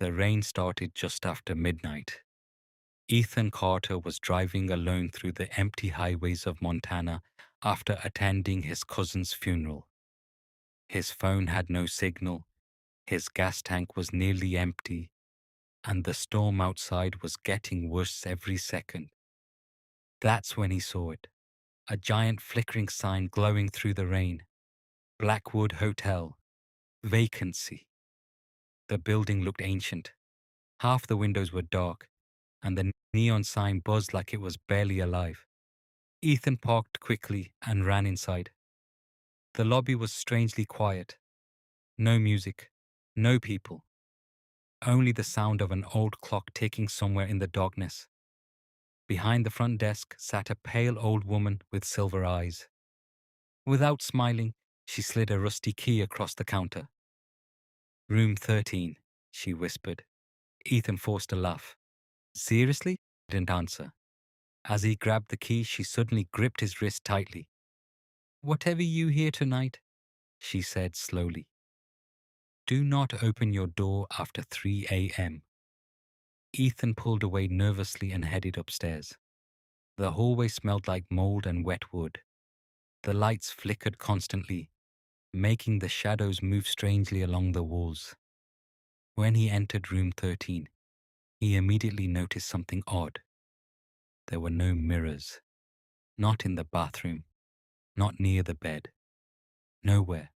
The rain started just after midnight. Ethan Carter was driving alone through the empty highways of Montana after attending his cousin's funeral. His phone had no signal, his gas tank was nearly empty, and the storm outside was getting worse every second. That's when he saw it, a giant flickering sign glowing through the rain. Blackwood Hotel. Vacancy. The building looked ancient. Half the windows were dark, and the neon sign buzzed like it was barely alive. Ethan parked quickly and ran inside. The lobby was strangely quiet. No music, no people. Only the sound of an old clock ticking somewhere in the darkness. Behind the front desk sat a pale old woman with silver eyes. Without smiling, she slid a rusty key across the counter. Room 13, she whispered. Ethan forced a laugh. Seriously? He didn't answer. As he grabbed the key, she suddenly gripped his wrist tightly. Whatever you hear tonight, she said slowly, do not open your door after 3 a.m. Ethan pulled away nervously and headed upstairs. The hallway smelled like mold and wet wood. The lights flickered constantly, making the shadows move strangely along the walls. When he entered room 13, he immediately noticed something odd. There were no mirrors. Not in the bathroom. Not near the bed. Nowhere.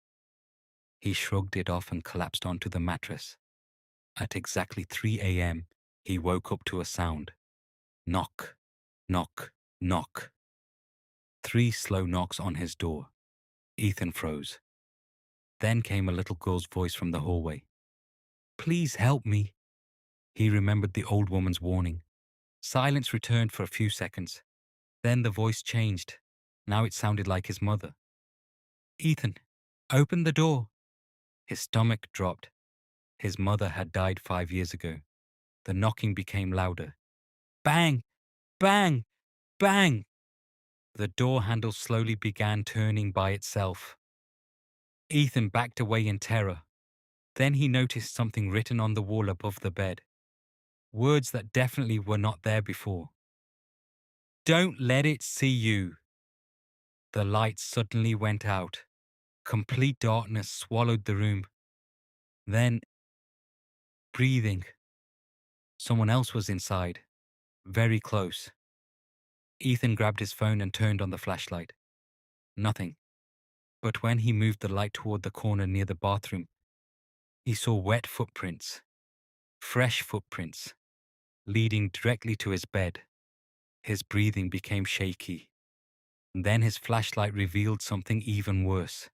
He shrugged it off and collapsed onto the mattress. At exactly 3 a.m., he woke up to a sound. Knock, knock, knock. 3 slow knocks on his door. Ethan froze. Then came a little girl's voice from the hallway. Please help me. He remembered the old woman's warning. Silence returned for a few seconds. Then the voice changed. Now it sounded like his mother. Ethan, open the door. His stomach dropped. His mother had died 5 years ago. The knocking became louder. Bang! Bang! Bang! The door handle slowly began turning by itself. Ethan backed away in terror. Then he noticed something written on the wall above the bed. Words that definitely were not there before. Don't let it see you. The light suddenly went out. Complete darkness swallowed the room. Then, breathing. Someone else was inside, very close. Ethan grabbed his phone and turned on the flashlight. Nothing. But when he moved the light toward the corner near the bathroom, he saw wet footprints, fresh footprints, leading directly to his bed. His breathing became shaky. Then his flashlight revealed something even worse.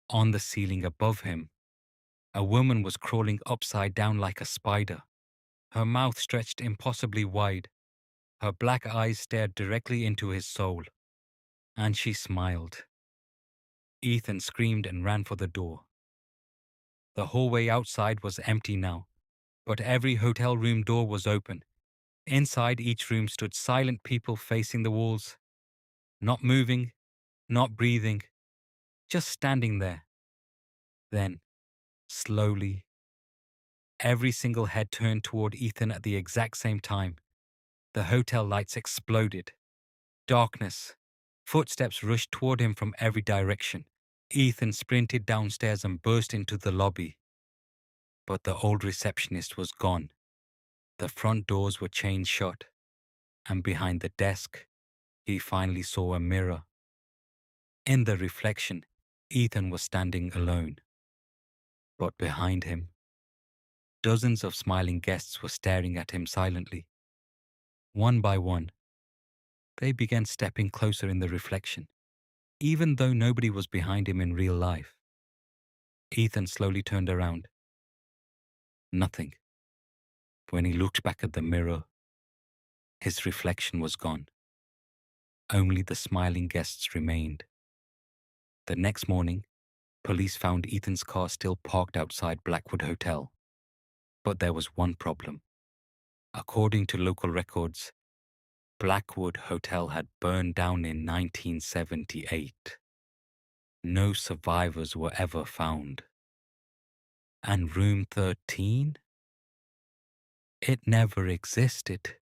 On the ceiling above him, a woman was crawling upside down like a spider. Her mouth stretched impossibly wide. Her black eyes stared directly into his soul. And she smiled. Ethan screamed and ran for the door. The hallway outside was empty now, but every hotel room door was open. Inside each room stood silent people facing the walls, not moving, not breathing, just standing there. Then, slowly, every single head turned toward Ethan at the exact same time. The hotel lights exploded. Darkness. Footsteps rushed toward him from every direction. Ethan sprinted downstairs and burst into the lobby. But the old receptionist was gone. The front doors were chained shut, and behind the desk, he finally saw a mirror. In the reflection, Ethan was standing alone. But behind him, dozens of smiling guests were staring at him silently. One by one, they began stepping closer in the reflection, even though nobody was behind him in real life. Ethan slowly turned around. Nothing. When he looked back at the mirror, his reflection was gone. Only the smiling guests remained. The next morning, police found Ethan's car still parked outside Blackwood Hotel. But there was one problem. According to local records, Blackwood Hotel had burned down in 1978. No survivors were ever found. And room 13? It never existed.